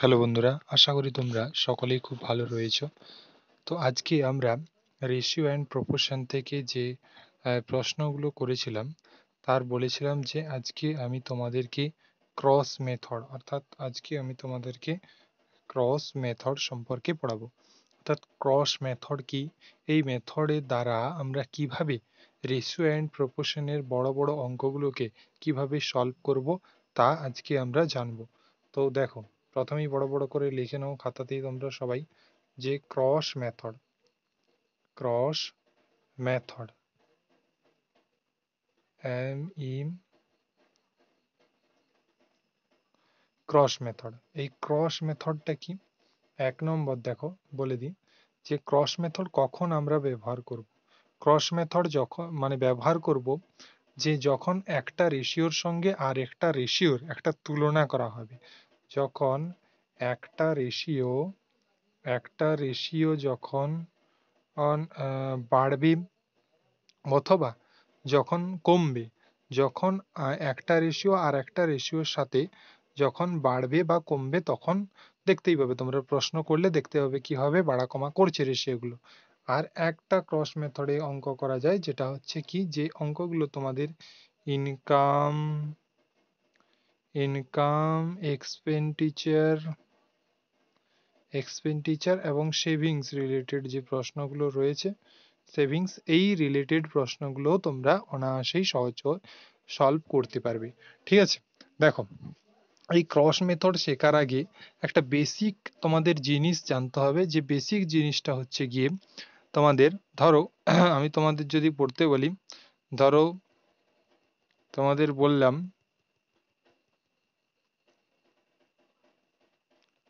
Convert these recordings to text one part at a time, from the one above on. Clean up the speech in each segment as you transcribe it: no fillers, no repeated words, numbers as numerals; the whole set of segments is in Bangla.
হ্যালো বন্ধুরা, আশা করি তোমরা সকলেই খুব ভালো রয়েছো। তো আজকে আমরা রেশিও অ্যান্ড প্রপোর্শন থেকে যে প্রশ্নগুলো করেছিলাম তার বলেছিলাম যে আজকে আমি তোমাদেরকে ক্রস মেথড সম্পর্কে পড়াবো। অর্থাৎ ক্রস মেথড কি, এই মেথডের দ্বারা আমরা কিভাবে রেশিও অ্যান্ড প্রপোর্শনের বড় বড় অঙ্কগুলোকে কিভাবে সলভ করব তা আজকে আমরা জানবো। তো দেখো, প্রথমেই বড় বড় করে লিখে নাও খাতাতেই তোমরা সবাই যে cross method M E cross method. এই ক্রস মেথডটা কি? এক নম্বর দেখো বলে দিই যে ক্রস মেথড কখন আমরা ব্যবহার করব। ক্রস মেথড যখন ব্যবহার করব যে যখন একটা রেশিওর সঙ্গে আর একটা রেশিওর একটা তুলনা করা হবে। যখন একটা রেশিও যখন বাড়বে অথবা যখন কমবে, যখন একটা রেশিও আর একটা রেশিওর সাথে যখন বাড়বে বা কমবে তখন দেখতেই পাবে, তোমরা প্রশ্ন করলে দেখতে পাবে কি হবে, বাড়া কমা করছে রেশিওগুলো। আর একটা ক্রস মেথডে অঙ্ক করা যায়, যেটা হচ্ছে কি, যে অঙ্কগুলো তোমাদের ইনকাম ইনকাম এক্সপেন্ডিচার এবং সেভিংস রিলেটেড যে প্রশ্নগুলো রয়েছে, সেভিংস এই রিলেটেড প্রশ্নগুলো তোমরা অনায়াসেই সহজ সলভ করতে পারবে। ঠিক আছে, দেখো, এই ক্রস মেথড শেখার আগে একটা বেসিক তোমাদের জিনিস জানতে হবে। যে বেসিক জিনিসটা হচ্ছে গিয়ে তোমাদের, ধরো আমি তোমাদের যদি পড়তে বলি, ধরো তোমাদের বললাম,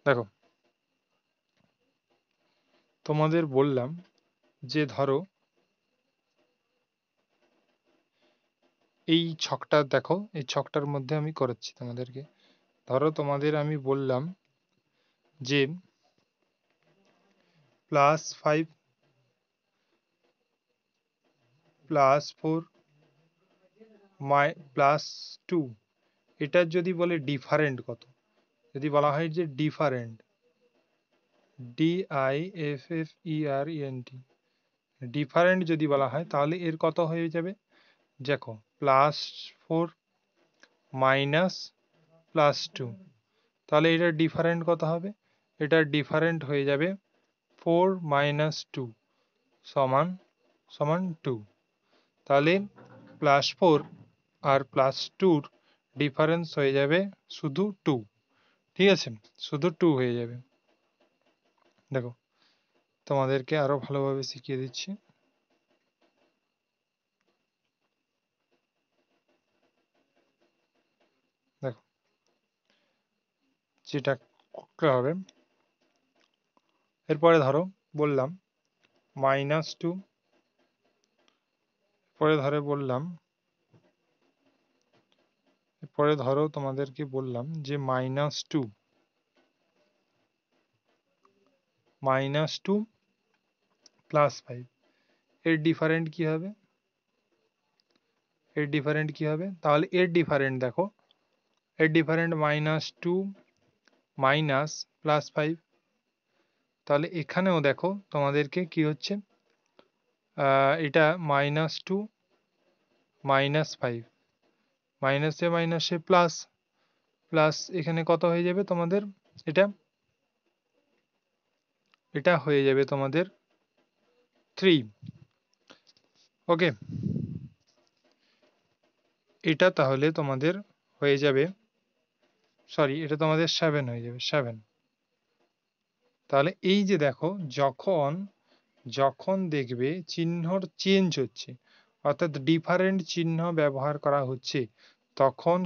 দেখো তোমাদের বললাম যে ধরো এই ছকটা দেখো, এই ছকটার মধ্যে আমি করাচ্ছি তোমাদেরকে। ধরো তোমাদের আমি বললাম যে +5 +4 +2, এটার যদি বলে ডিফারেন্ট কত, যদি বলা হয় যে ডিফারেন্ট, DIFFERENT, ডিফারেন্ট যদি বলা হয় তাহলে এর কত হয়ে যাবে? দেখো, +4 -+2, তাহলে এটার ডিফারেন্ট কত হবে? এটার ডিফারেন্ট হয়ে যাবে 4 - 2 সমান সমান 2। তাহলে +4 আর +2-র ডিফারেন্স হয়ে যাবে শুধু 2। ঠিক আছে, শুধু 2 হয়ে যাবে। দেখো তোমাদেরকে আরো ভালোভাবে শিখিয়ে দিচ্ছি। দেখো যেটা করতে হবে, এরপরে ধরো বললাম -2, পরে ধরো তোমাদেরকে বললাম যে -2 +5, এর ডিফারেন্ট কি হবে? তাহলে এর ডিফারেন্ট দেখো, এর ডিফারেন্ট -2 +5। তাহলে এখানেও দেখো তোমাদেরকে কি হচ্ছে, এটা -2 -5, মাইনাসে মাইনাসে প্লাস, প্লাস এখানে কত হয়ে যাবে তোমাদের? এটা এটা হয়ে যাবে তোমাদের 3। ওকে, এটা তাহলে তোমাদের হয়ে যাবে, সরি, এটা তোমাদের 7 হয়ে যাবে, 7। তাহলে এই যে দেখো, যখন যখন দেখবে চিহ্নর চেঞ্জ হচ্ছে, অর্থাৎ ডিফারেন্ট চিহ্ন ব্যবহার করা হচ্ছে, তখন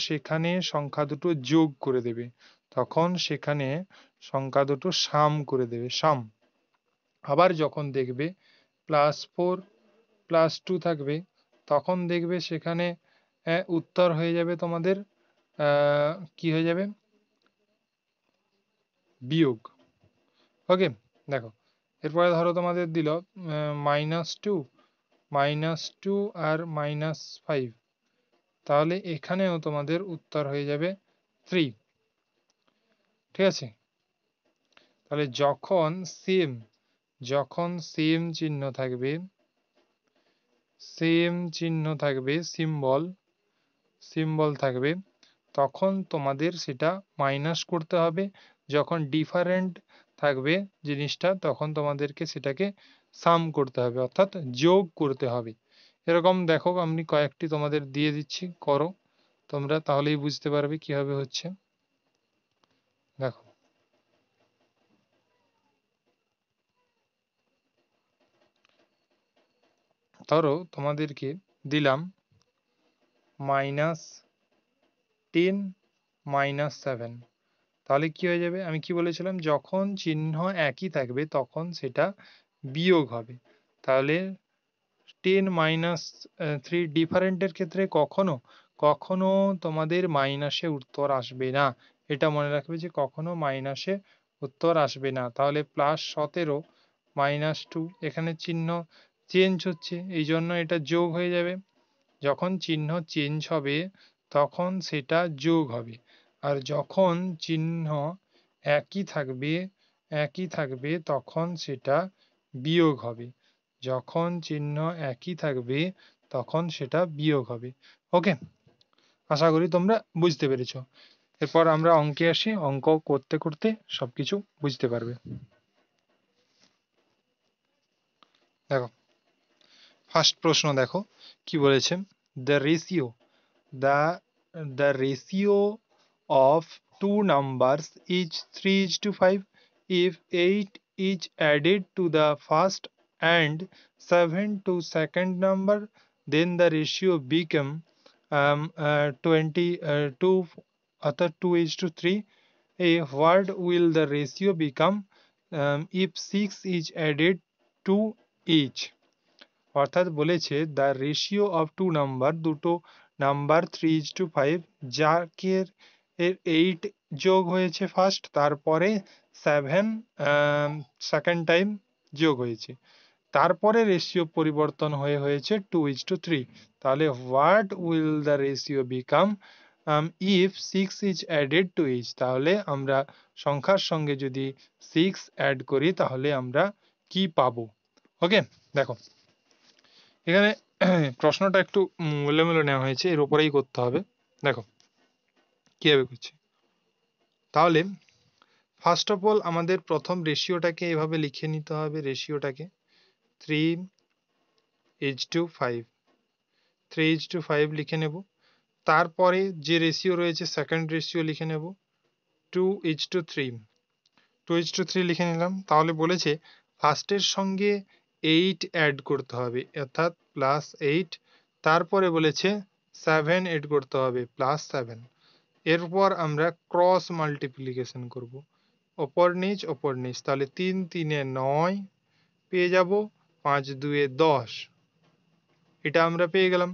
সেখানে সংখ্যা দুটো যোগ করে দেবে, তখন সেখানে সংখ্যা দুটো সাম করে দেবে, সাম। আবার যখন দেখবে +4 +2 থাকবে, তখন দেখবে সেখানে উত্তর হয়ে যাবে তোমাদের কি হয়ে যাবে? বিয়োগ। ওকে, দেখো এরপরে ধরো তোমাদের দিল -2 -2 আর -5, তাহলে এখানেও তোমাদের উত্তর হয়ে যাবে 3। ঠিক আছে। তাহলে যখন সেম চিহ্ন থাকবে, সিম্বল থাকবে, তখন তোমাদের সেটা মাইনাস করতে হবে। যখন ডিফারেন্ট থাকবে জিনিসটা, তখন তোমাদেরকে সেটাকে সাম করতে হবে, অর্থাৎ যোগ করতে হবে। এরকম দেখো, আমি কয়েকটি তোমাদের দিয়ে দিচ্ছি, করো তোমরা, তাহলেই বুঝতে পারবে কিভাবে হচ্ছে। দেখো, ধরো তোমাদেরকে দিলাম -10 -7, তাহলে কি হয়ে যাবে? আমি কি বলেছিলাম, যখন চিহ্ন একই থাকবে তখন সেটা বিয়োগ হবে। তাহলে 10 - 3 ডিফারেন্টের ক্ষেত্রে কখনো কখনো তোমাদের মাইনাসে উত্তর আসবে না। এটা মনে রাখবে যে কখনো মাইনাসে উত্তর আসবে না। তাহলে +17 -2, এখানে চিহ্ন চেঞ্জ হচ্ছে, এই জন্য এটা যোগ হয়ে যাবে। যখন চিহ্ন চেঞ্জ হবে তখন সেটা যোগ হবে। আর যখন চিহ্ন একই থাকবে তখন সেটা বিয়োগ হবে। যখন চিহ্ন একই থাকবে তখন সেটা বিয়োগ হবে। ওকে, আশা করি তোমরা বুঝতে পেরেছো। এরপর আমরা অঙ্কে আসি, অঙ্ক করতে করতে সবকিছু বুঝতে পারবে। দেখো, ফার্স্ট প্রশ্ন দেখো কি বলেছে। The ratio the the ratio of two numbers is 3:5. If 8 is added to the first and 7 to second number, then the ratio become 22, অর্থাৎ 2:3. What will the ratio become if 6 is added to each? অর্থাৎ বলেছে the ratio of two number, দুটো নাম্বার 3:5, যাকে এর 8 যোগ হয়েছে ফার্স্ট, তারপরে 7 সেকেন্ড টাইম যোগ হয়েছে, তারপরে রেশিও পরিবর্তন হয়েছে 2:3। তাহলে what will the ratio become if 6 is added to each? তাহলে আমরা সংখ্যার সঙ্গে যদি 6 অ্যাড করি তাহলে আমরা কি পাবো? ওকে, দেখো এখানে প্রশ্নটা একটু এলোমেলো নেওয়া হয়েছে, এর উপরেই করতে হবে। দেখো কিভাবে করছি। তাহলে ফার্স্ট অফ অল আমাদের প্রথম রেশিওটাকে এভাবে লিখে নিতে হবে। রেশিওটাকে 3:5 3:5 লিখে নেব। তারপরে যে রেশিও রয়েছে সেকেন্ড রেশিও লিখে নেব 2:3 2:3 লিখে নিলাম। তাহলে বলেছে ফার্স্টের সঙ্গে 8 অ্যাড করতে হবে, অর্থাৎ +8। তারপরে বলেছে 7 অ্যাড করতে হবে, +7। এরপর আমরা ক্রস মাল্টিপ্লিকেশন করব, ওপর নিচ ওপর নিচ। তাহলে 3 3 9 পেয়ে যাব, 5 2 10, এটা আমরা পেয়ে গেলাম।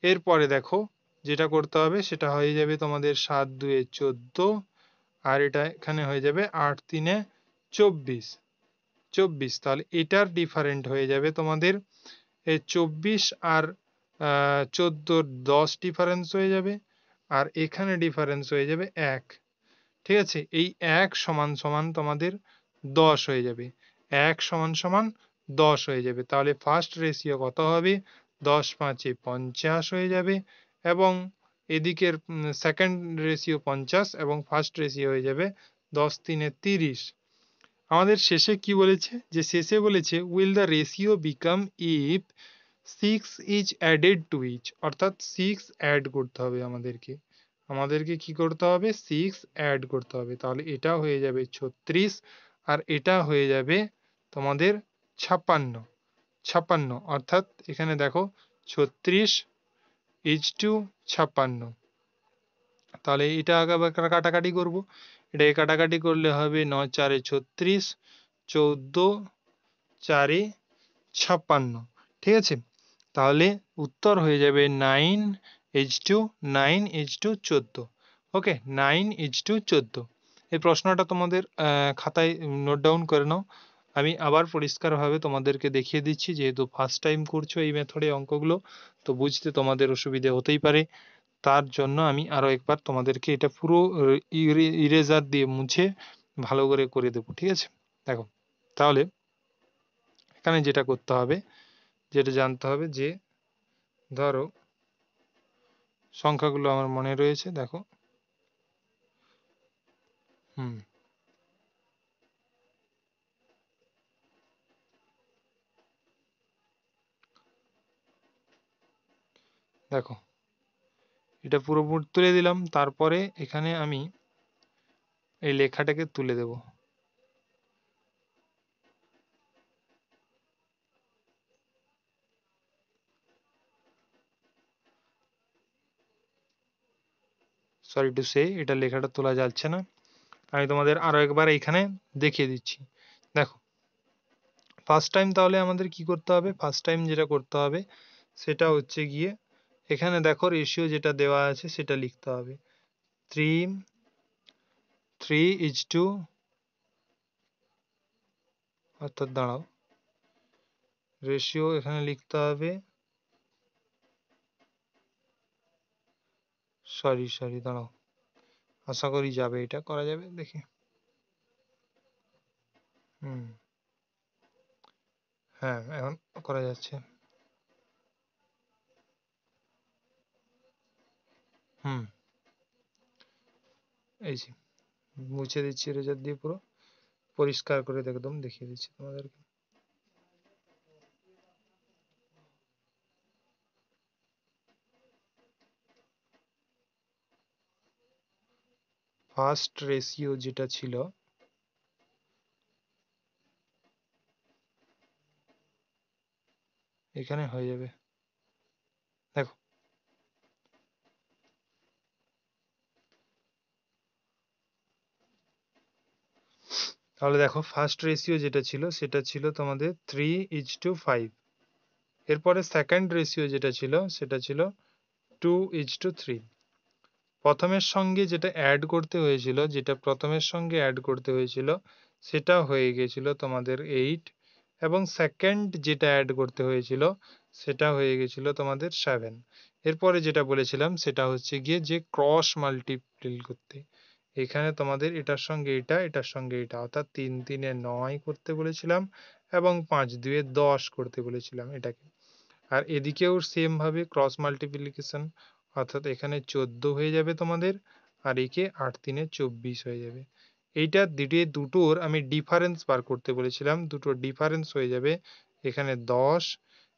এরপরে দেখো যেটা করতে হবে সেটা হয়ে যাবে তোমাদের 7 2 14, আর এটা এখানে হয়ে যাবে 8 3 24 24। তাহলে এটার ডিফারেন্ট হয়ে যাবে তোমাদের 24 আর 14 10 ডিফারেন্স হয়ে যাবে, আর এখানে ডিফারেন্স হয়ে যাবে 1। ঠিক আছে, এই 1 সমান সমান তোমাদের 10 হয়ে যাবে, 1 সমান সমান 10 হয়ে যাবে। তাহলে ফার্স্ট রেশিও কত হবে? 10 5 50 হয়ে যাবে, এবং এদিকের সেকেন্ড রেশিও 50 এবং ফার্স্ট রেশিও হয়ে যাবে 10 3 30। আমাদের শেষে কি বলেছে, যে শেষে বলেছে will the ratio become if 6 is added to each, অর্থাৎ 6 অ্যাড করতে হবে আমাদেরকে কি করতে হবে? 6 অ্যাড করতে হবে। তাহলে এটা হয়ে যাবে 36, আর এটা হয়ে যাবে তোমাদের 56 56, অর্থাৎ এখানে দেখো 36:56। তাহলে এটা আগে কাটাকাটি করব, এটাকে কাটাকাটি করলে হবে 9 4 36, 14 4 56। ঠিক আছে, তাহলে উত্তর হয়ে যাবে 9:14। ওকে, 9:14। এই প্রশ্নটা তোমাদের খাতায় নোট ডাউন করে নাও। আমি আবার পরিষ্কারভাবে তোমাদেরকে দেখিয়ে দিচ্ছি, যেহেতু ফার্স্ট টাইম করছো এই মেথডে অঙ্কগুলো, তো বুঝতে তোমাদের অসুবিধে হতেই পারে। তার জন্য আমি আরো একবার তোমাদেরকে এটা পুরো ইরেজার দিয়ে মুছে ভালো করে করে দেবো, ঠিক আছে। দেখো, তাহলে এখানে যেটা করতে হবে, যেটা জানতে হবে যে ধরো সংখ্যাগুলো আমার মনে রয়েছে, দেখো। হুম দেখো, এটা পুরোপুরি তুলে দিলাম। তারপরে এখানে আমি এই লেখাটাকে তুলে দেব। সরি টু সে, এটা লেখাটা তোলা যাচ্ছে না। আমি তোমাদের আরো একবার এখানে দেখিয়ে দিচ্ছি। দেখো, ফার্স্ট টাইম তাহলে আমাদের কি করতে হবে, ফার্স্ট টাইম যেটা করতে হবে সেটা হচ্ছে গিয়ে এখানে দেখো রেশিও যেটা দেওয়া আছে সেটা লিখতে হবে। 3:3 অর্থাৎ দাঁড়াও, রেশিও এখানে লিখতে হবে, সরি দাঁড়াও, আশা করি যাবে, এটা করা যাবে দেখি। হুম, হ্যাঁ এখন করা যাচ্ছে। হুম, এই যে মুছে দিচ্ছি রেজার দিয়ে, পুরো পরিষ্কার করে একদম দেখিয়ে দিচ্ছি তোমাদেরকে। ফার্স্ট রেশিও যেটা ছিল এখানে হয়ে যাবে, দেখো। তাহলে দেখো, ফার্স্ট রেশিও যেটা ছিল সেটা ছিল তোমাদের 3:5। এরপরে সেকেন্ড রেশিও যেটা ছিল সেটা ছিল 2:3। প্রথমের সঙ্গে যেটা অ্যাড করতে হয়েছিল, যেটা প্রথমের সঙ্গে অ্যাড করতে হয়েছিল সেটা হয়ে গেছিল তোমাদের 8, এবং সেকেন্ড যেটা অ্যাড করতে হয়েছিল সেটা হয়ে গেছিল তোমাদের 7। এরপরে যেটা বলেছিলাম সেটা হচ্ছে গিয়ে যে ক্রস মাল্টিপ্লিল করতে, এখানে তোমাদের এটার সঙ্গে এটা, এটার সঙ্গে এটা, অর্থাৎ 3×3 = 9 করতে বলেছিলাম, এবং 5×2 = 10 করতে বলেছিলাম এটাকে। আর এদিকেও সেম ভাবে ক্রস মাল্টিপ্লিকেশন, অর্থাৎ এখানে 14 হয়ে যাবে তোমাদের, আর একে 8×3 = 24 হয়ে যাবে। এইটা দুটোর আমি ডিফারেন্স বার করতে বলেছিলাম, দুটোর ডিফারেন্স হয়ে যাবে এখানে 10,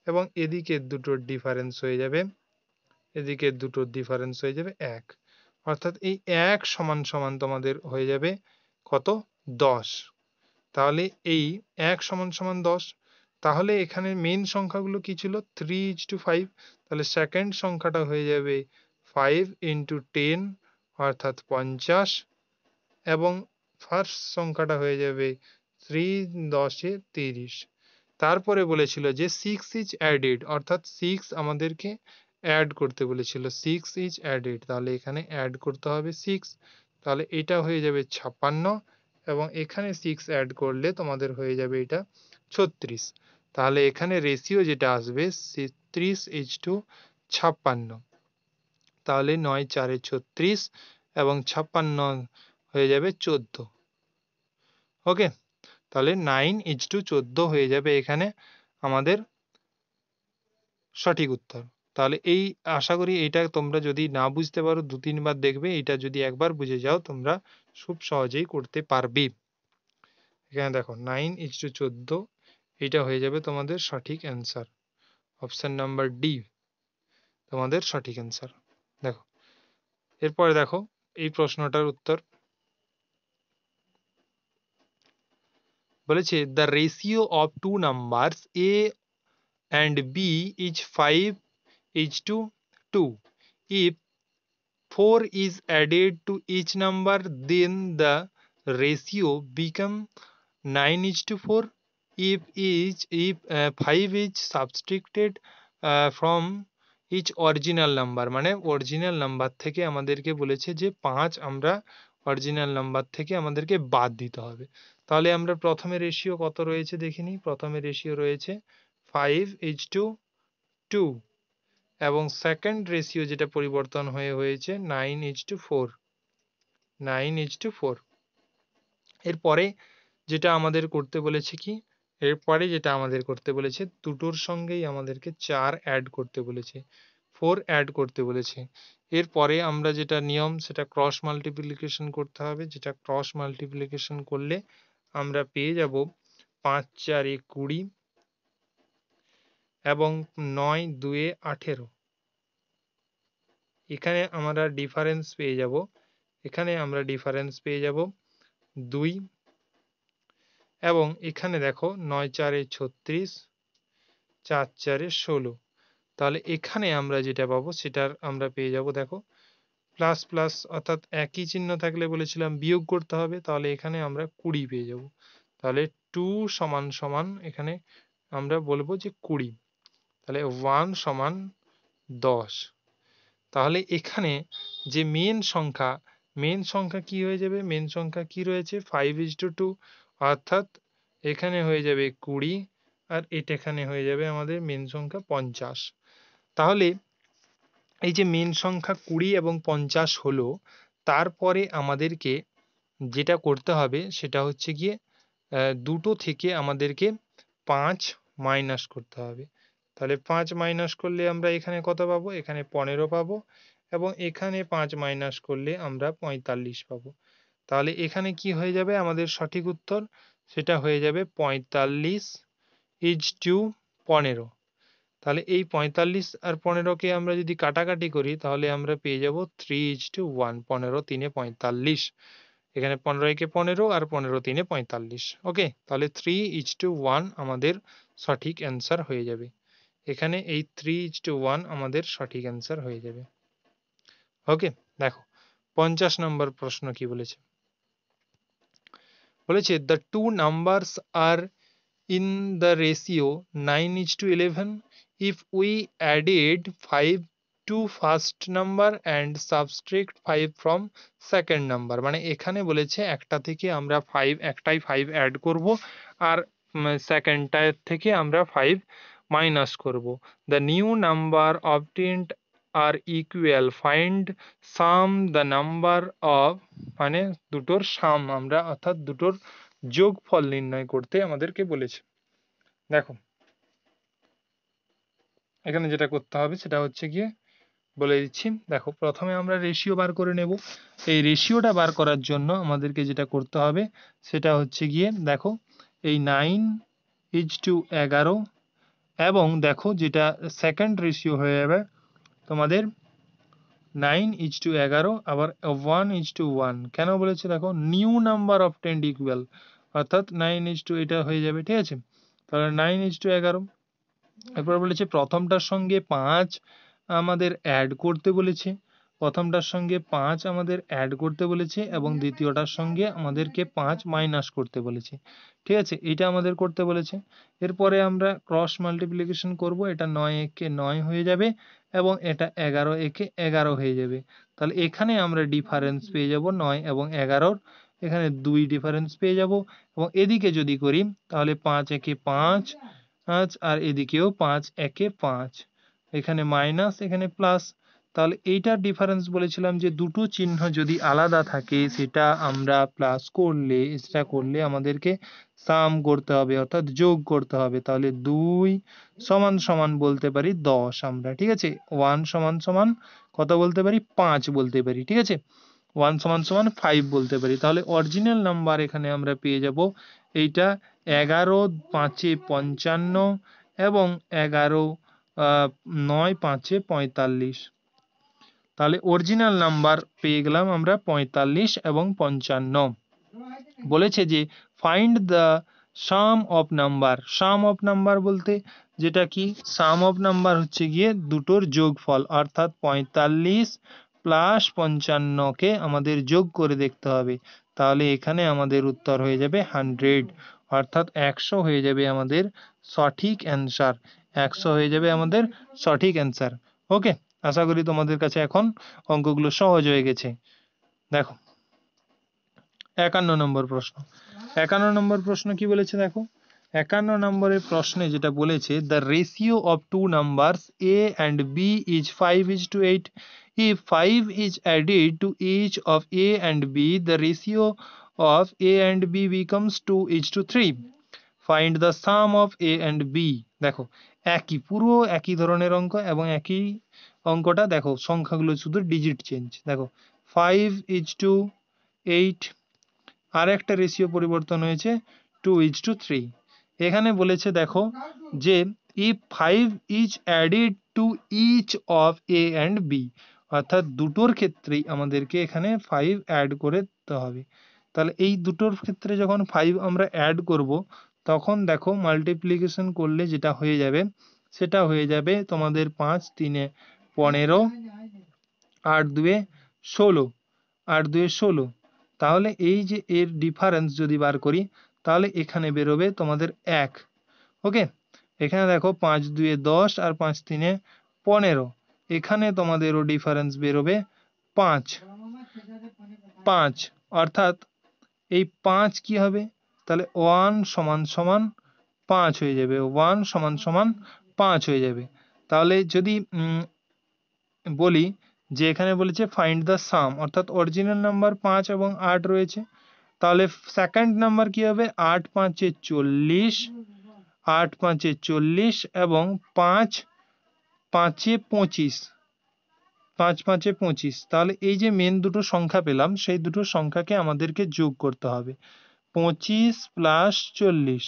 এবং এদিকে দুটোর ডিফারেন্স হয়ে যাবে, এদিকে দুটোর ডিফারেন্স হয়ে যাবে 1। অর্থাৎ এই 1 সমান সমান তোমাদের হয়ে যাবে কত, 10। তাহলে এই 1 সমান সমান 10। তাহলে এখানে মেইন সংখ্যাগুলো কি ছিল, 3:5। তাহলে সেকেন্ড সংখ্যাটা হয়ে যাবে 5×10 অর্থাৎ 50, এবং ফার্স্ট সংখ্যাটা হয়ে যাবে 3×10 = 30। তারপরে বলেছিল যে 6 ইজ অ্যাডেড, অর্থাৎ 6 আমাদেরকে অ্যাড করতে বলেছিল, 6 ইজ অ্যাডেড। তাহলে এখানে অ্যাড করতে হবে 6। তাহলে এটা হয়ে যাবে 56, এবং এখানে 6 অ্যাড করলে তোমাদের হয়ে যাবে এটা 36। তাহলে এখানে রেশিও যেটা আসবে 30:56। তাহলে 9×4 = 36, এবং 56 হয়ে যাবে 14। ওকে, তাহলে 9:14 হয়ে যাবে এখানে আমাদের সঠিক উত্তর। তাহলে এই আশা করি এটা তোমরা যদি না বুঝতে পারো 2-3 বার দেখবে, এটা যদি একবার বুঝে যাও তোমরা খুব সহজেই করতে পারবে। এখানে দেখো 9:14, এটা হয়ে যাবে তোমাদের সঠিক অ্যান্সার। অপশন নাম্বার ডি তোমাদের সঠিক অ্যান্সার। দেখো, এরপরে দেখো এই প্রশ্নটার উত্তর বলেছে, the ratio of two numbers a and b is 5:2. If 4 is added to each number, then the ratio become 9:4. If 5 is subtracted from each original number, মানে অরিজিনাল নাম্বার থেকে আমাদেরকে বলেছে যে 5 আমরা অরিজিনাল নাম্বার থেকে আমাদেরকে বাদ দিতে হবে। তাহলে আমরা প্রথমে রেশিও কত রয়েছে দেখে নিই। প্রথমে রেশিও রয়েছে 5:2, এবং সেকেন্ড রেশিও যেটা পরিবর্তন হয়েছে 9:4, 9:4। এরপরে যেটা আমাদের করতে বলেছে কি, এরপরে যেটা আমাদের করতে বলেছে দুটোর সঙ্গেই আমাদেরকে 4 অ্যাড করতে বলেছে, 4 অ্যাড করতে বলেছে। এরপরে আমরা যেটা নিয়ম সেটা ক্রস মাল্টিপ্লিকেশন করতে হবে, যেটা ক্রস মাল্টিপ্লিকেশন করলে আমরা পেয়ে যাব 5 4 20 এবং 9 2 18। এখানে আমরা ডিফারেন্স পেয়ে যাব, এখানে আমরা ডিফারেন্স পেয়ে যাব 2 এবং এখানে দেখো 9 4 36, 4 4 16। তাহলে এখানে আমরা যেটা পাবো সেটার আমরা পেয়ে যাব দেখো প্লাস প্লাস, অর্থাৎ একই চিহ্ন থাকলে বলেছিলাম বিয়োগ করতে হবে, তাহলে এখানে আমরা 20 পেয়ে যাব। তাহলে 2 সমান সমান এখানে আমরা বলবো যে 20, তাহলে 1 সমান 10। তাহলে এখানে যে মেন সংখ্যা কি হয়ে যাবে, মেন সংখ্যা কি রয়েছে 5:2, অর্থাৎ এখানে হয়ে যাবে 20 আর এটা এখানে হয়ে যাবে আমাদের মেন সংখ্যা 50। তাহলে এই যে মেন সংখ্যা 20 এবং 50 হলো, তারপরে আমাদেরকে যেটা করতে হবে সেটা হচ্ছে গিয়ে দুটো থেকে আমাদেরকে 5 মাইনাস করতে হবে। তাহলে 5 মাইনাস করলে আমরা এখানে কত পাবো, এখানে 15 পাবো এবং এখানে 5 মাইনাস করলে আমরা 45 পাবো। তাহলে এখানে কি হয়ে যাবে আমাদের সঠিক উত্তর, সেটা হয়ে যাবে 45:15। তাহলে এই 45 আর 15কে আমরা যদি কাটাকাটি করি তাহলে আমরা পেয়ে যাব 3:1, 15 3 45। এখানে 15 কে 15 আর 15 3 45। ওকে, তাহলে 3:1 আমাদের সঠিক অ্যান্সার হয়ে যাবে। এখানে এই 3:1 আমাদের সঠিক অ্যান্সার হয়ে যাবে। ওকে, দেখো 50 নম্বর প্রশ্ন কি বলেছে, বলেছে the two numbers are in the ratio 9:11 if we added 5 to first number and subtract 5 from second number। মানে এখানে বলেছে একটা থেকে আমরা 5, একটাই 5 অ্যাড করব আর সেকেন্ডটা থেকে আমরা 5 মাইনাস করব। the new number obtained are equal, find sum the number of, মানে দুটোর সাম আমরা অর্থাৎ দুটোর যোগফল নির্ণয় করতে আমাদেরকে বলেছে। দেখো এখানে যেটা করতে হবে সেটা হচ্ছে গিয়ে বলে দিচ্ছি। দেখো প্রথমে আমরা রেশিও বার করে নেব। এই রেশিওটা বার করার জন্য আমাদেরকে যেটা করতে হবে সেটা হচ্ছে গিয়ে দেখো এই 9:11 এবং দেখো যেটা সেকেন্ড রেশিও হয়ে যাবে তোমাদের 9:11 আবার 1:1। কেন বলেছে দেখো নিউ নাম্বার অফ 10 ইকুয়াল, অর্থাৎ 9:, এটা হয়ে যাবে, ঠিক আছে। তাহলে 9:11। এরপর বলেছে প্রথমটার সঙ্গে 5 আমাদের অ্যাড করতে বলেছে, প্রথমটার সঙ্গে 5 আমাদের অ্যাড করতে বলেছে এবং দ্বিতীয়টার সঙ্গে আমাদেরকে 5 মাইনাস করতে বলেছে, ঠিক আছে, এটা আমাদের করতে বলেছে। এরপরে আমরা ক্রস মাল্টিপ্লিকেশন করব, এটা 9 একে 9 হয়ে যাবে এবং এটা 11 একে 11 হয়ে যাবে। তাহলে এখানে আমরা ডিফারেন্স পেয়ে যাব 9 এবং 11-র, এখানে 2 ডিফারেন্স পেয়ে যাব এবং এদিকে যদি করি তাহলে 5 একে 5 আর এদিকেও 5 একে 5, এখানে মাইনাস এখানে প্লাস। তাহলে এইটার ডিফারেন্স বলেছিলাম যে দুটো চিহ্ন যদি আলাদা থাকে সেটা আমরা প্লাস করলে, সেটা করলে আমাদেরকে সাম করতে হবে অর্থাৎ যোগ করতে হবে। তাহলে 2 সমান সমান বলতে পারি 10 আমরা, ঠিক আছে। 1 সমান সমান কত বলতে পারি 5 বলতে পারি, ঠিক আছে। 1 সমান সমান 5 বলতে পারি। তাহলে অরিজিনাল নাম্বার এখানে আমরা পেয়ে যাব এইটা 11 5 55 এবং 11 9 5 45। তাহলে অরিজিনাল নাম্বার পেয়ে গেলাম আমরা 45 এবং 55। বলেছে যে find the sum of number. Some of number বলতে যেটা কি, সাম অফ নাম্বার হচ্ছে গিয়ে দুটোর যোগফল, অর্থাৎ 45 প্লাস 55কে আমাদের যোগ করে দেখতে হবে। তাহলে এখানে আমাদের উত্তর হয়ে যাবে 100, অর্থাৎ 100 হয়ে যাবে আমাদের সঠিক অ্যান্সার, 100 হয়ে যাবে আমাদের সঠিক অ্যান্সার। ওকে, আশা করি তোমাদের কাছে এখন অঙ্কগুলো সহজ হয়ে গেছে। দেখো 51 নম্বর প্রশ্ন, 51 নম্বর প্রশ্ন কি বলেছে দেখো, 51 নম্বরের প্রশ্নে যেটা বলেছে, the ratio of two numbers a and b is 5:8. If 5 is added to each of a and b, the ratio of a and b becomes 2:3. Find the sum of a and b. দেখো একই, পুরো একই ধরনের অঙ্ক এবং একই অঙ্কটা, দেখো সংখ্যাগুলো শুধু ডিজিট চেঞ্জ। দেখো 5:8, আর একটা রেশিও পরিবর্তন হয়েছে 2:3। এখানে বলেছে দেখো যে if 5 is added to each of a and b, অর্থাৎ দুটোর ক্ষেত্রেই আমাদেরকে এখানে 5 অ্যাড করে দিতে হবে। তাহলে এই দুটোর ক্ষেত্রে যখন 5 আমরা অ্যাড করব, তখন দেখো মাল্টিপ্লিকেশন করলে যেটা হয়ে যাবে, সেটা হয়ে যাবে তোমাদের 5 3 15, 8 2 16, 8 2 16। তাহলে এই যে এর ডিফারেন্স যদি বার করি, তাহলে এখানে বেরোবে তোমাদের 1। ওকে, এখানে দেখো 5 2 10 আর 5 3 15, এখানে তোমাদেরও ডিফারেন্স বেরোবে 5 5। অর্থাৎ এই 5 কি হবে, তাহলে 1 সমান সমান 5 হয়ে যাবে, 1 সমান সমান 5 হয়ে যাবে। তাহলে যদি বলি যে এখানে বলেছে ফাইন্ড দ্য সাম, অর্থাৎ অরিজিনাল নাম্বার 5 এবং 8 রয়েছে, তাহলে সেকেন্ড নাম্বার কি হবে, 8 5 40, 8 5 40 এবং 5 5 25, 5 5 25। তাহলে এই যে মেন দুটো সংখ্যা পেলাম, সেই দুটো সংখ্যাকে আমাদেরকে যোগ করতে হবে, 25 প্লাস 40।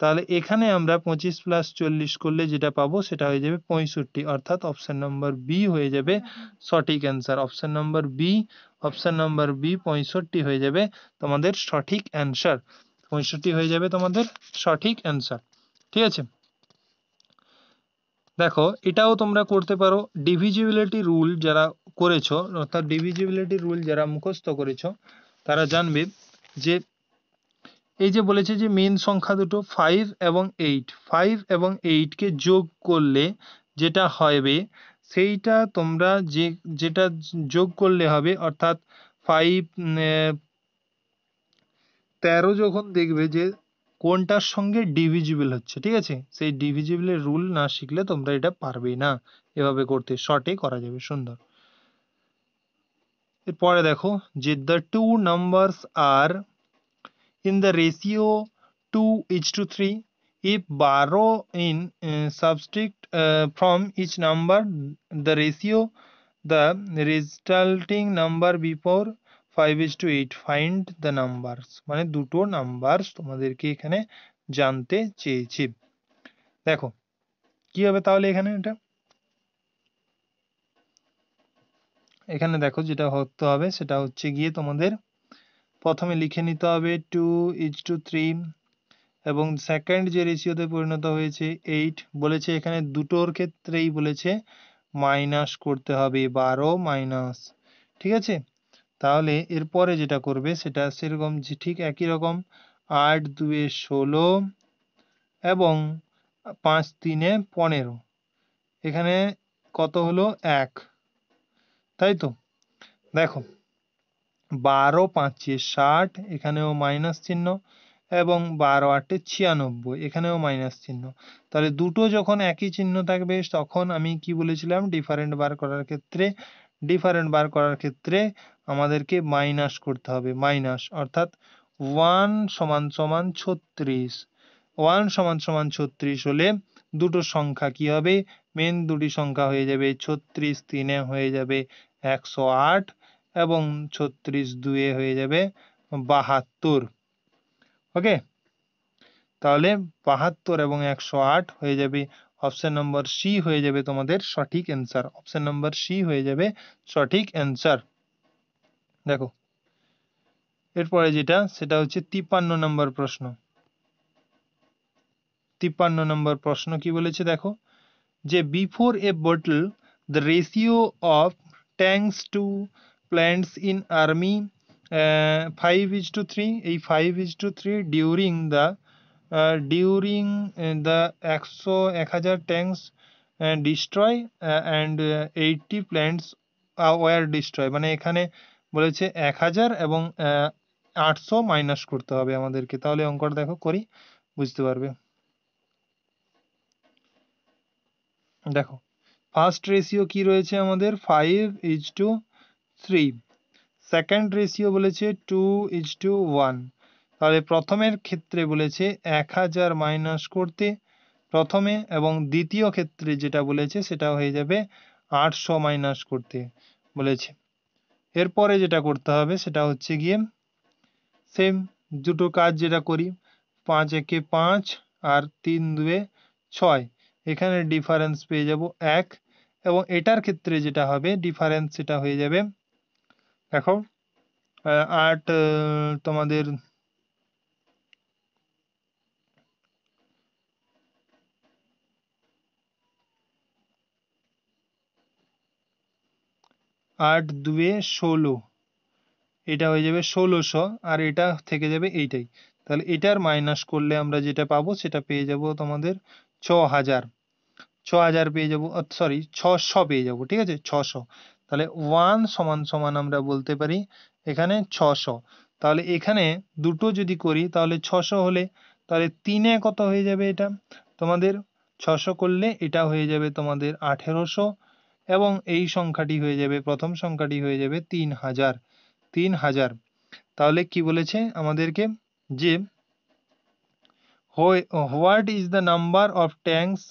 তাহলে এখানে আমরা 25 প্লাস 40 করলে যেটা পাবো সেটা হয়ে যাবে 65, অর্থাৎ অপশন নাম্বার বি হয়ে যাবে সঠিক answer. Option number B, option number B 65 হয়ে যাবে তোমাদের সঠিক অ্যান্সার। 65 হয়ে যাবে তোমাদের সঠিক অ্যান্সার। ঠিক আছে, দেখো এটাও তোমরা করতে পারো। ডিভিজিবিলিটি রুল যারা করেছো, অর্থাৎ ডিভিজিবিলিটি রুল যারা মুখস্থ করেছো, তারা জানবে যে এই যে বলেছে যে মেন সংখ্যা দুটো 5 এবং 8, 5 এবং 8 কে যোগ করলে যেটা হবে, সেইটা তোমরা যেটা যোগ করলে হবে, অর্থাৎ 5 13 যখন দেখবে যে কোনটার সঙ্গে ডিভিজিবল হচ্ছে, ঠিক আছে, সেই ডিভিজিবলের রুল না শিখলে তোমরা এটা পারবে না এভাবে করতে, শর্টে করা যাবে সুন্দর। এরপরে দেখো যে the two numbers are in the ratio 2:3. If borrow in subtract from each number the ratio, the resulting number before 5:8. Find the numbers. মানে দুটো নাম্বারস তোমাদেরকে এখানে জানতে চেয়েছি। দেখো কি হবে তাহলে এখানে, এখানে দেখো যেটা হতে হবে সেটা হচ্ছে গিয়ে তোমাদের প্রথমে লিখে নিতে হবে 2:3, এবং সেকেন্ড যে রেশিওতে পরিণত হয়েছে 8, বলেছে এখানে দুটোর ক্ষেত্রেই বলেছে মাইনাস করতে হবে, 12 মাইনাস। ঠিক আছে, তাহলে এরপরে যেটা করবে সেটা সেরকম ঠিক একই রকম, 8 2 16 এবং 5 3 15, এখানে কত হলো 1, তাই তো। দেখো 12 5 60, এখানেও মাইনাস চিহ্ন, এবং 12 8 96, এখানেও মাইনাস চিহ্ন। তাহলে দুটো যখন একই চিহ্ন থাকবে তখন আমি কি বলেছিলাম, ডিফারেন্ট বার করার ক্ষেত্রে আমাদেরকে মাইনাস করতে হবে, মাইনাস, অর্থাৎ 1 সমান সমান 36, 1 সমান সমান 36 হলে দুটো সংখ্যা কি হবে, মেন দুটি সংখ্যা হয়ে যাবে 36 3 হয়ে যাবে 108, এবং 36 2 হয়ে যাবে 72। ওকে, তাহলে 72 এবং 108 হয়ে যাবে, অপশন নম্বর সি হয়ে যাবে তোমাদের সঠিক অ্যান্সার। অপশন নম্বর সি হয়ে যাবে সঠিক অ্যান্সার। দেখো এরপরে যেটা সেটা হচ্ছে 53 নম্বর প্রশ্ন। 53 নম্বর প্রশ্ন কি বলেছে দেখো, যে before a battle the ratio of tanks to plants in army 5:3, এই 5:3 during the 1000 tanks destroy and 80 plants were destroy, মানে এখানে বলেছে 1000 এবং 800 মাইনাস করতে হবে আমাদেরকে। তাহলে অঙ্কটা দেখো করি, বুঝতে পারবে। দেখো ফার্স্ট রেশিও কি রয়েছে আমাদের 5:3, সেকেন্ড রেশিও বলেছে 2:1। তাহলে প্রথমের ক্ষেত্রে বলেছে 1000 মাইনাস করতে প্রথমে, এবং দ্বিতীয় ক্ষেত্রে যেটা বলেছে সেটা হয়ে যাবে 800 মাইনাস করতে বলেছে। এরপরে যেটা করতে হবে সেটা হচ্ছে গিয়ে সেম দুটো কাজ যেটা করি, 5 একে 5 আর 3 দুয়ে 6, এখানে ডিফারেন্স পেয়ে যাব 1, এবং এটার ক্ষেত্রে যেটা হবে ডিফারেন্স সেটা হয়ে যাবে, দেখো 8 তোমাদের 8 দুয়ে 16, এটা হয়ে যাবে 1600, আর এটা থেকে যাবে এইটাই। তাহলে এটার মাইনাস করলে আমরা যেটা পাবো সেটা পেয়ে যাব তোমাদের 6000, 6000 পেয়ে যাব, সরি 600 পেয়ে যাব, ঠিক আছে 600। তাহলে 1 সমান সমান আমরা বলতে পারি এখানে 600। তাহলে এখানে দুটো যদি করি তাহলে 600 হলে, তাহলে 3 এ কত হয়ে যাবে এটা তোমাদের 600 করলে এটা হয়ে যাবে তোমাদের 1800, এবং এই সংখ্যাটি হয়ে যাবে, প্রথম সংখ্যাটি হয়ে যাবে 3000, 3000। তাহলে কি বলেছে আমাদেরকে যে what is the number of tanks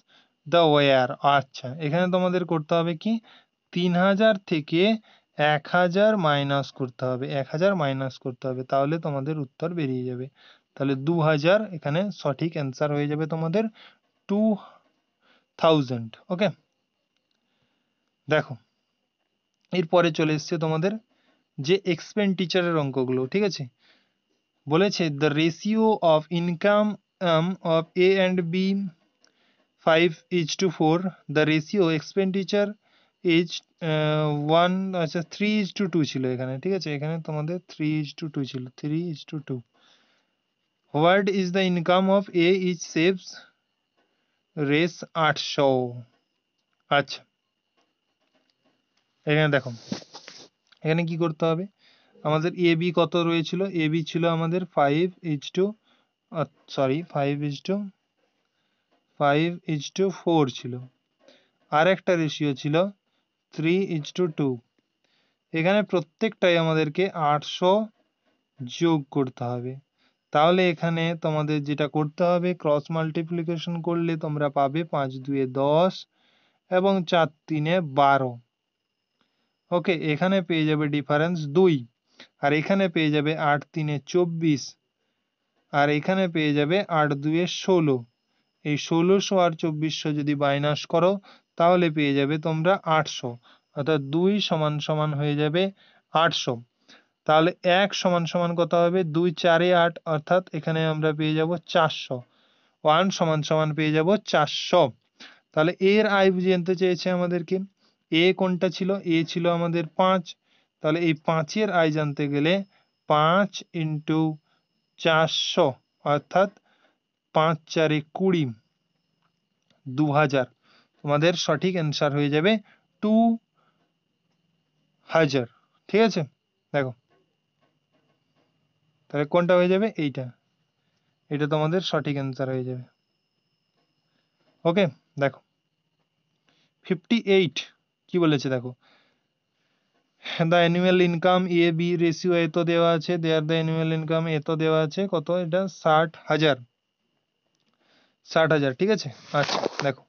the war. আচ্ছা, এখানে তোমাদের করতে হবে কি 3000 থেকে 1000 মাইনাস করতে হবে, 1000 মাইনাস করতে হবে, তাহলে তোমাদের উত্তর বেরিয়ে যাবে। তাহলে 2000 এখানে সঠিক অ্যান্সার হয়ে যাবে তোমাদের 2000। ওকে, দেখো এরপরে চলে এসছে তোমাদের যে এক্সপেন্ডিচারের অঙ্কগুলো, ঠিক আছে। বলেছে the ratio of income of A and B 5:4, the ratio expenditure is 1, আচ্ছা 3:2 ছিল এখানে, ঠিক আছে, এখানে তোমাদের 3:2 ছিল, 3:2। What is the income of A is saves race 800। আচ্ছা, এখানে দেখো এখানে কি করতে হবে, আমাদের এ বি কত রয়েছিল, এ বি ছিল আমাদের 5:2, সরি 5:4 ছিল, আর একটা রেশিও ছিল 3:2। এখানে প্রত্যেকটাই আমাদেরকে 800 যোগ করতে হবে। তাহলে এখানে তোমাদের যেটা করতে হবে, ক্রস মাল্টিপ্লিকেশন করলে তোমরা পাবে 5 2 10 এবং 4 3 12। ওকে, এখানে পেয়ে যাবে ডিফারেন্স 2, আর এখানে পেয়ে যাবে 8 3 24, আর এখানে পেয়ে যাবে 8 2 16। এই 1600 আর 2400 যদি মাইনাস করো তাহলে পেয়ে যাবে তোমরা 800, অর্থাৎ 2 সমান সমান হয়ে যাবে 800। তাহলে 1 সমান সমান কত হবে, 2 4 8, অর্থাৎ এখানে আমরা পেয়ে যাব 400। 1 সমান সমান পেয়ে যাব 400। তাহলে এর আই জানতে চেয়েছে আমাদেরকে, এ কোনটা ছিল, এ ছিল আমাদের 5। তাহলে এই 5 এর আই জানতে গেলে 5 ইন্টু 400, অর্থাৎ 5 4 20, 2000। তোমাদের সঠিক অ্যান্সার হয়ে যাবে 2000, ঠিক আছে। দেখো তাহলে কোনটা হয়ে যাবে, এইটা, এটা তোমাদের সঠিক অ্যান্সার হয়ে যাবে। ওকে, দেখো 58 কি বলেছে, দেখো the annual income A B ratio এত দেওয়া আছে, দেয়ার দ্য অ্যানুয়াল ইনকাম এত দেওয়া আছে, কত এটা 60,000, 60,000, ঠিক আছে। আচ্ছা দেখো,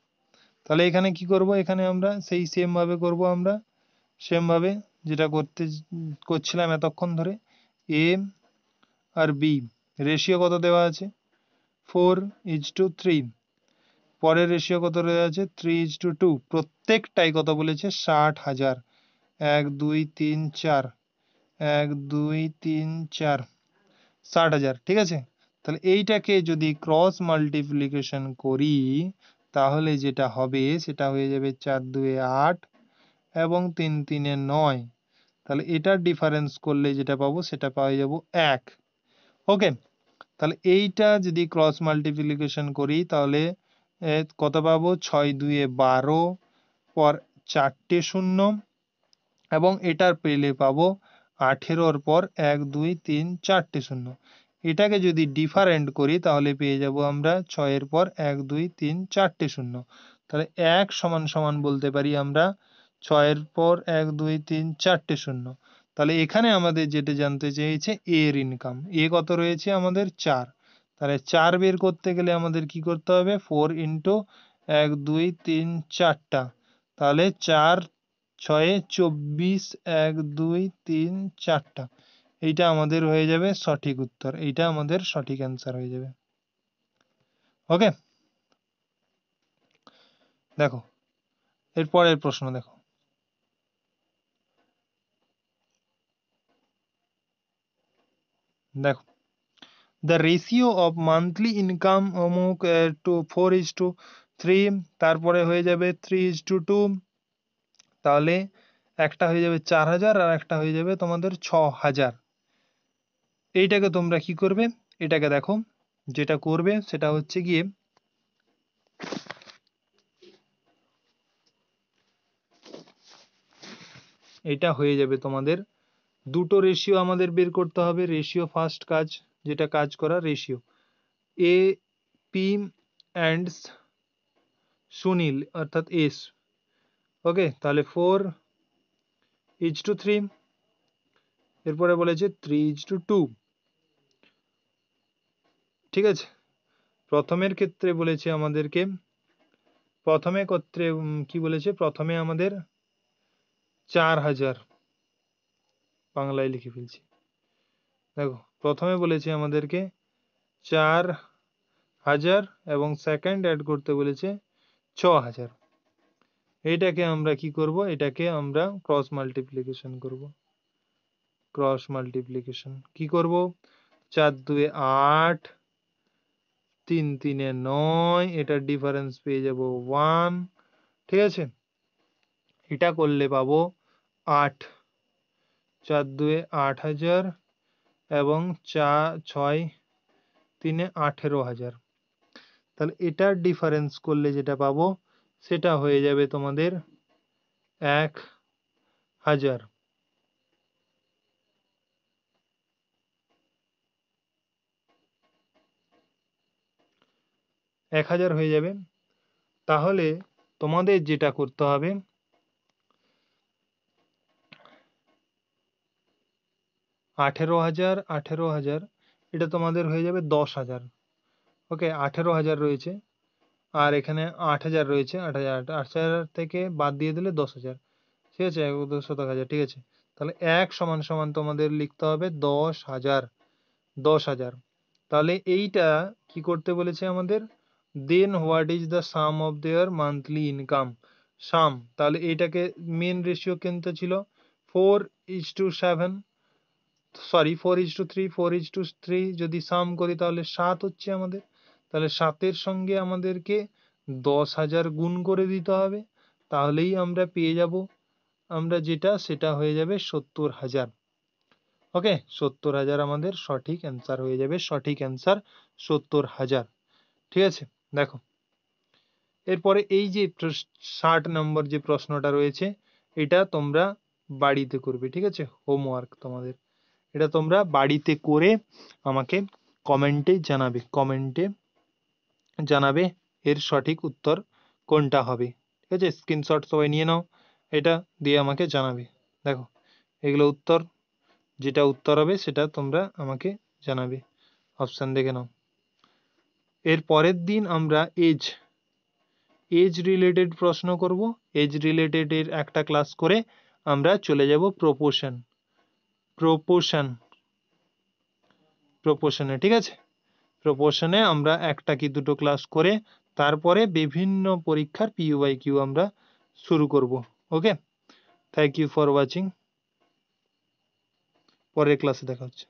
তাহলে এখানে কি করব, এখানে আমরা সেই সেম ভাবে করব, আমরা সেম ভাবে যেটা করছিলাম এতক্ষণ ধরে। এ আর বি রেশিও কত দেওয়া আছে, 4:3, পরের রেশিও কত দেওয়া আছে, 3:2, প্রত্যেকটাই কত বলেছে 60,000, 1 2 3 4, 1 2 3 4, 60,000, ঠিক আছে। তাহলে এইটাকে যদি ক্রস মাল্টিপ্লিকেশন করি তাহলে যেটা হবে সেটা হয়ে যাবে 4 2 8 এবং 3 3 9। তাহলে এটার ডিফারেন্স করলে যেটা পাবো সেটা পাওয়া যাব 1। ওকে, তাহলে এইটা যদি ক্রস মাল্টিপ্লিকেশন করি তাহলে কত পাবো, 6 2 12, পর 4টে শূন্য, এবং এটার পেলে পাবো 18 পর 1 2 3 4টে শূন্য। এটাকে যদি ডিফারেন্ট করি তাহলে পেয়ে যাব আমরা 6 এর পর 1 2 3 4টে শূন্য। তাহলে 1 সমান সমান বলতে পারি আমরা 6 এর পর 1 2 3 4টে শূন্য। তাহলে এখানে আমাদের যেটা জানতে চেয়েছে এর ইনকাম, এ কত রয়েছে আমাদের 4। তাহলে 4 বের করতে গেলে আমাদের কি করতে হবে, 4 ইন্টু 1 2 3 4টা, তাহলে 4 6 24, 1 2 3 4টা। এইটা আমাদের হয়ে যাবে সঠিক উত্তর, এইটা আমাদের সঠিক অ্যান্সার হয়ে যাবে। ওকে, দেখো এর পরের প্রশ্ন দেখো। দেখো, the ratio of monthly income অমুক to 4:3, তারপরে হয়ে যাবে 3:2, তাহলে একটা হয়ে যাবে 4000 আর একটা হয়ে যাবে তোমাদের 6000। এইটাকে তোমরা কি করবে, এটাকে দেখো যেটা করবে সেটা হচ্ছে গিয়ে এটা হয়ে যাবে তোমাদের দুটো রেশিও আমাদের বের করতে হবে। রেশিও ফার্স্ট কাজ, যেটা কাজ করা ratio A P and Sunil অর্থাৎ এস। ওকে, তাহলে 4:3, এরপরে বলেছে 3:2। ঠিক আছে, প্রথমের ক্ষেত্রে বলেছে আমাদেরকে, প্রথমে ক্ষেত্রে কি বলেছে, প্রথমে আমাদের 4000, বাংলায় লিখে ফেলছি। দেখো প্রথমে বলেছে আমাদেরকে 4000 এবং সেকেন্ড অ্যাড করতে বলেছে 6000। এইটাকে আমরা কি করব, এটাকে আমরা ক্রস মাল্টিপ্লিকেশন করব। ক্রস মাল্টিপ্লিকেশন কি করব, 4 2 8, 3 3 9, এটার ডিফারেন্স পেয়ে যাব 1। ঠিক আছে, এটা করলে পাবো 8, 4 2 8000 এবং 6 3 18000। তাহলে এটার ডিফারেন্স করলে যেটা পাবো সেটা হয়ে যাবে তোমাদের 1000। 1000 হয়ে যাবে। তাহলে তোমাদের যেটা করতে হবে, 18000 18000, এটা তোমাদের হয়ে যাবে 10000। ওকে, 18000 রয়েছে আর এখানে 8000 রয়েছে, 8000 8000 থেকে বাদ দিয়ে দিলে 10000। ঠিক আছে, 10000। ঠিক আছে, তাহলে 1 সমান সমান তোমাদের লিখতে হবে 10000, 10000। তাহলে এইটা কি করতে বলেছে আমাদের, then what is the sum of their monthly income, sum. তাহলে এইটাকে মেন রেশিও কিন্তু ছিল 4:7, সরি 4:3, 4:3 যদি সাম করি তাহলে 7 হচ্ছে আমাদের। তাহলে 7-এর সঙ্গে আমাদেরকে 10000 গুণ করে দিতে হবে, তাহলেই আমরা পেয়ে যাব আমরা যেটা, সেটা হয়ে যাবে 70000। ওকে, 70000 আমাদের সঠিক অ্যান্সার হয়ে যাবে, সঠিক অ্যান্সার 70000। ঠিক আছে, দেখো এরপরে এই যে 60 নম্বর যে প্রশ্নটা রয়েছে, এটা তোমরা বাড়িতে করবে। ঠিক আছে, হোমওয়ার্ক তোমাদের, এটা তোমরা বাড়িতে করে আমাকে কমেন্টে জানাবে, কমেন্টে জানাবে এর সঠিক উত্তর কোনটা হবে। ঠিক আছে, স্ক্রিনশট সবাই নিয়ে নাও, এটা দিয়ে আমাকে জানাবে। দেখো এগুলো উত্তর, যেটা উত্তর হবে সেটা তোমরা আমাকে জানাবে, অপশান দেখে নাও। এর পরের দিন আমরা এজ রিলেটেড প্রশ্ন করব। এজ রিলেটেড এর একটা ক্লাস করে আমরা চলে যাব প্রপোর্শনে। ঠিক আছে, প্রপোর্শনে আমরা একটা কি দুটো ক্লাস করে তারপরে বিভিন্ন পরীক্ষার পিইউ বাই কিউ আমরা শুরু করব। ওকে, থ্যাংক ইউ ফর ওয়াচিং, পরের ক্লাসে দেখা হচ্ছে।